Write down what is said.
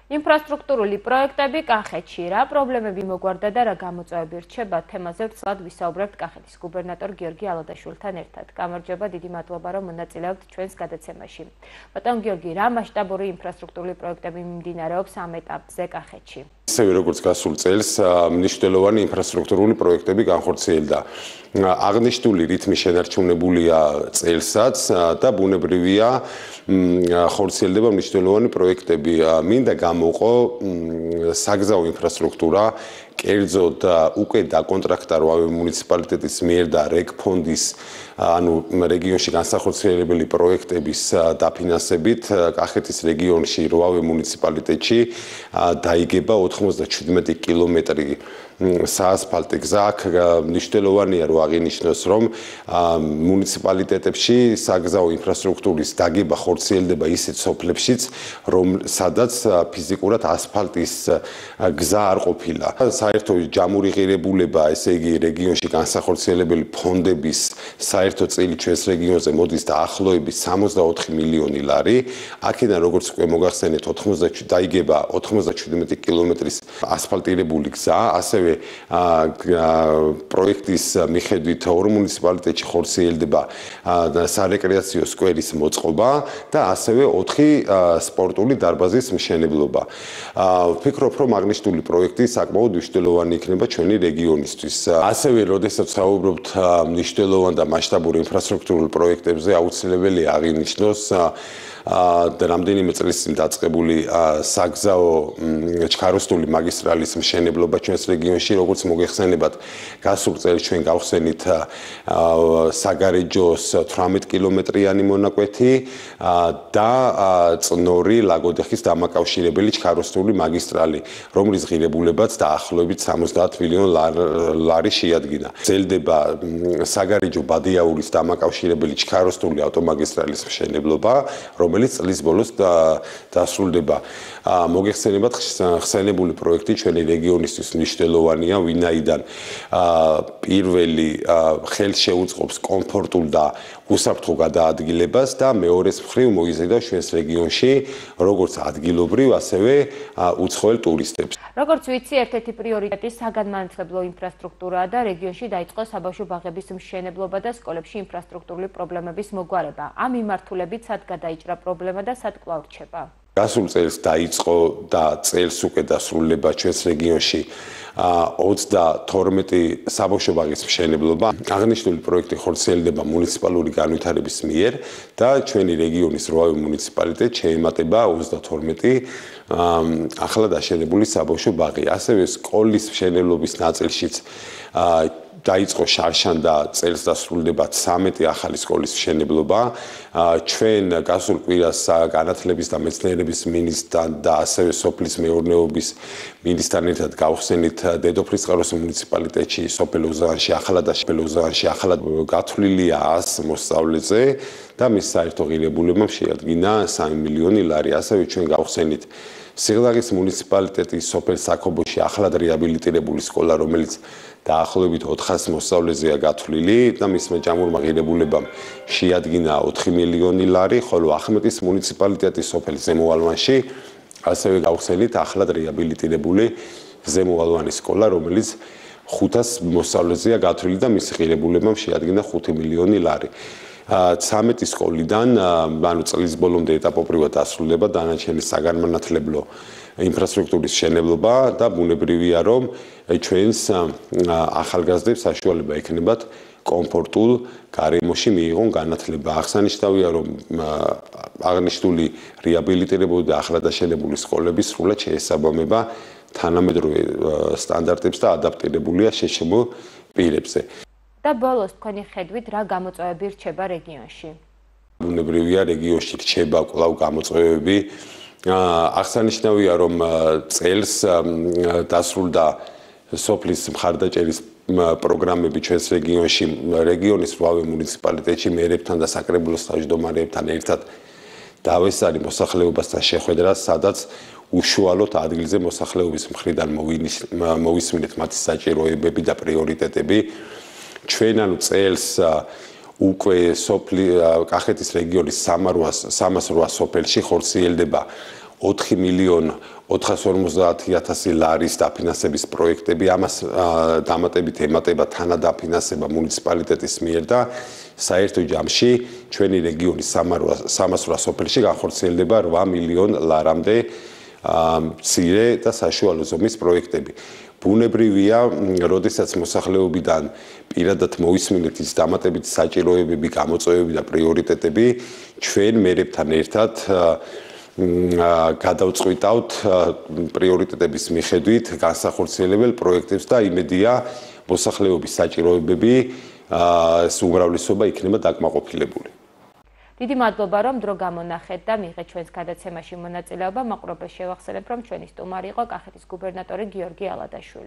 ინფრასტრუქტურული პროექტები კახეთში. რა პრობლემები მოგვარდა და რა გამოწვევები რჩება, თემაზე ვრცლად ვისაუბრებთ კახეთის გუბერნატორ გიორგი ალადაშვილთან ერთად. გამარჯობა, დიდი მადლობა, რომ მონაწილეობთ ჩვენს გადაცემაში. ბატონ გიორგი, რა მასშტაბური ინფრასტრუქტურული პროექტები მიმდინარეობს ამ ეტაპზე კახეთში? ისევე როგორც გასულ წელს, მნიშვნელოვანი ინფრასტრუქტურული პროექტები განხორციელდა. აღნიშნული რითმი შენარჩუნებულია წელსაც და ბუნებრივია ხორციელდება მნიშვნელოვანი პროექტები. მინდა გამოვყო საგზაო ინფრასტრუქტურა, კერძოდ უკვე დაკონტრაქტა რვავე მუნიციპალიტეტის მიერ და რეგ ფონდის ანუ რეგიონში განსახორციელებელი პროექტების დაფინანსებით კახეთის რეგიონში რვავე მუნიციპალიტეტში დაიგება 97 კილომეტრი საასფალტო გზა. მნიშვნელოვანია რომ აღინიშნოს, რომ მუნიციპალიტეტებში საგზაო ინფრასტრუქტურის დაგება ხორციელდება ისეთ სოფლებშიც, სადაც ფიზიკურად ასფალტის გზა არ ყოფილა. საერთო ჯამური ღირებულება, ესე იგი რეგიონში განსახორციელებელი ფონდების საერთო წილი ჩვენს რეგიონზე მოდის დაახლოებით 64 მილიონი ლარი. აქედან როგორც უკვე მოგახსენეთ, დაიგება 97 კილომეტრის ასფალტირებული გზა, ასევე პროექტის მიხედვით ორ მუნიციპალიტეტში ხორციელდება სარეკრეაციო სკვერის მოწყობა და ასევე 4 სპორტული დარბაზის მშენებლობა. ვფიქრობ, რომ აღნიშნული პროექტი საკმაოდ მნიშვნელოვანი იქნება ჩვენი რეგიონისთვის. ასევე, როდესაც საუბრობთ მნიშვნელოვან და მასშტაბურ ინფრასტრუქტურულ პროექტებზე, აუცილებელია აღინიშნოს რამდენიმე წლის წინ დაწყებული საგზაო ჩქაროსტული მაგისტრალის მშენებლობა ჩვენს რეგიონში, როგორც მოგეხსენებათ, გასულ წელს ჩვენ გავხსენით საგარეჯოს 18 კილომეტრიანი მონაკვეთი და წნორი ლაგოდეხის დამაკავშირებელი ჩქაროსტული მაგისტრალი, რომლის ღირებულებაც დაახლოებით 70 მილიონ ლარი შეადგინა. გრძელდება საგარეჯო ბადიაურის დამაკავშირებელი ჩქაროსტული ავტომაგისტრალის მშენებლობა, რომელიც წლის ბოლოს დასრულდება. მოგეხსენებათ, ხსენებული პროექტი ჩვენი რეგიონისთვის მნიშვნელოვანია, ვინაიდან პირველი ხელს შეუწყობს კომფორტულ და უსაფრთხო გადაადგილებას და მეორეს მხრივ მოიზრდება ჩვენს რეგიონში როგორც ადგილობრივ, ასევე უცხოელ ტურისტებს. როგორც ვიცი, ერთ-ერთი პრიორიტეტი საგანმანათლებლო ინფრასტრუქტურაა და რეგიონში დაიწყო საბავშვო ბაღების მშენებლობა და სკოლებში ინფრასტრუქტურული პრობლემების მოგვარება. ამ მიმართულებით სად გადაიჭრა პრობლემა და სად კვლავ რჩება? გასულ წელს დაიწყო და წელს უკვე დასრულდება ჩვენს რეგიონში 32 საბავშვო ბაღის მშენებლობა. აღნიშნული პროექტი ხორციელდება მუნიციპალური განვითარების მიერ და ჩვენი რეგიონის რვავე მუნიციპალიტეტი შეემატება 32 ახლა დაშენებული საბავშვო ბაღი. ასევე სკოლის მშენებლობის ნაწილშიც დაიწყო შარშან და წელს დასრულდება 13 ახალი სკოლის მშენებლობა. ჩვენ გასულ კვირას განათლების და მეცნიერების მინისტრთან და ასევე სოფლის მეურნეობის მინისტრთან ერთად გავხსენით დედოფლისწყაროს მუნიციპალიტეტში სოფელ უზანში ახლად გათვლილია 100 მოსწავლეზე და მის საერთო ღირებულებამ შეადგინა 3 მილიონი ლარი. ასევე ჩვენ გავხსენით სიღნაღის მუნიციპალიტეტის სოფელ საქობოში ახლად რეაბილიტირებული სკოლა, რომელიც დაახლოებით 400 მოსწავლეზეა გათვლილი და მისმა ჯამურმა ღირებულებამ შეადგინა 4 მილიონი ლარი, ხოლო ახმეტის მუნიციპალიტეტის სოფელ ზემოალვანში ასევე გავხსენით ახლად რეაბილიტირებული ზემოალვანის სკოლა, რომელიც 500 მოსწავლეზეა გათვლილი და მის ღირებულებამ შეადგინა 5 მილიონი ლარი. 13 სკოლიდან, ანუ წლის ბოლომდე ეტაპობრივად დასრულდება დანარჩენი საგანმანათლებლო ინფრასტრუქტურის მშენებლობა და ბუნებრივია, რომ ჩვენს ახალგაზრდებს საშუალება ექნებათ კომფორტულ გარემოში მიიღონ განათლება. აღსანიშნავია, რომ აღნიშნული რეაბილიტირებული და ახლად დაშენებული სკოლები სრულად შეესაბამება თანამედროვე სტანდარტებს და ადაპტირებულია შეშმო პირებზე. და ბოლოს თქვენი ხედვით რა გამოწვევები რჩება რეგიონში? ბუნებრივია, რეგიონში რჩება კვლავ გამოწვევები. აღსანიშნავია, რომ წელს დასრულდა სოფლის მხარდაჭერის პროგრამები ჩვენს რეგიონში, რეგიონის რვავე მუნიციპალიტეტში მერებთან და საკრებულოს თავმჯდომარეებთან ერთად დავესწარი მოსახლეობასთან შეხვედრა, სადაც უშუალოდ ადგილზე მოსახლეობის მხრიდან მოვისმინეთ მათი საჭიროებები და პრიორიტეტები. ჩვენ ანუ წელს უკვე კახეთის რეგიონის 308 სოფელში ხორციელდება 4.450.000 ლარის დაფინანსების პროექტები, ამას დამატებით ემატება თანადაფინანსება მუნიციპალიტეტის მიერ და საერთო ჯამში ჩვენი რეგიონის 300 სოფელში განხორციელდება 8 მილიონ ლარამდე მცირე და საშუალო ზომის პროექტები. ბუნებრივია, როდესაც მოსახლეობიდან პირადად მოისმინეთ ის დამატებითი საჭიროებები, გამოწვევები და პრიორიტეტები, ჩვენ მერებთან ერთად გადავწყვიტავთ პრიორიტეტების მიხედვით განსახორციელებელ პროექტებს და იმედია მოსახლეობის საჭიროებები უმრავლესობა იქნება დაკმაყოფილებული. დიდი მადლობა, რომ დრო გამონახეთ და მიიღეთ ჩვენს გადაცემაში მონაწილეობა. მაყურებელს შევახსენებ, რომ ჩვენი სტუმარი იყო კახეთის გუბერნატორი გიორგი ალადაშვილი.